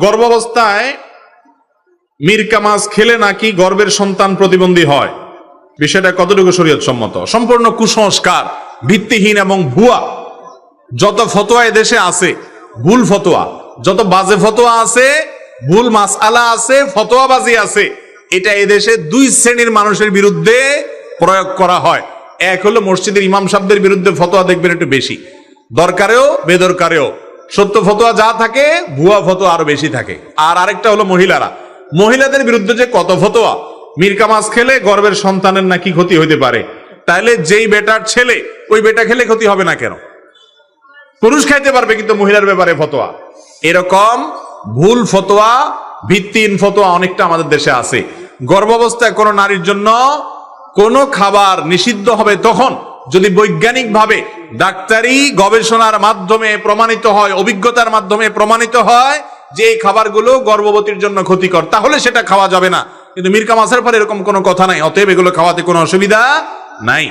গর্ভাবস্থায় মিরকা মাছ খেলে নাকি গর্ভের সন্তান প্রতিবন্ধী হয়, বিষয়টা কতটুকু শরীয়ত সম্মত? সম্পূর্ণ কুসংস্কার, ভিত্তিহীন এবং ভুয়া। যত ফতোয়া এদেশে আছে ভুল ফতোয়া, যত বাজে ফতোয়া আছে, ভুল মাসআলা আছে, ফতোয়াবাজি আছে, এটা এদেশে দুই শ্রেণীর মানুষের বিরুদ্ধে প্রয়োগ করা হয়। এক হলো মসজিদের ইমাম সাহেবদের বিরুদ্ধে ফতোয়া দেখবেন একটু বেশি, দরকারেও বেদরকারেও সত্য ফতোয়া যা থাকে, ভুয়া ফতোয়া আরো বেশি থাকে। আর আরেকটা হলো মহিলাদের বিরুদ্ধে যে কত ফতোয়া, মিরকা মাছ খেলে গর্ভের সন্তানের নাকি ক্ষতি হইতে পারে, তাহলে যেই বেটার ছেলে ওই বেটা খেলে ক্ষতি হবে না কেন? পুরুষ খাইতে পারবে কিন্তু মহিলার ব্যাপারে ফতোয়া। এরকম ভুল ফতোয়া, ভিত্তিহীন ফতোয়া অনেকটা আমাদের দেশে আছে। গর্ভাবস্থায় কোনো নারীর জন্য কোনো খাবার নিষিদ্ধ হবে তখন যদি বৈজ্ঞানিকভাবে ডাক্তারি গবেষণার মাধ্যমে প্রমাণিত হয়, অভিজ্ঞতার মাধ্যমে প্রমাণিত হয় যে এই খাবারগুলো গর্ভবতীর জন্য ক্ষতিকর, তাহলে সেটা খাওয়া যাবে না। কিন্তু মিরকা মাছের পরে এরকম কোনো কথা নাই, অতএব এগুলো খাওয়াতে কোনো অসুবিধা নাই।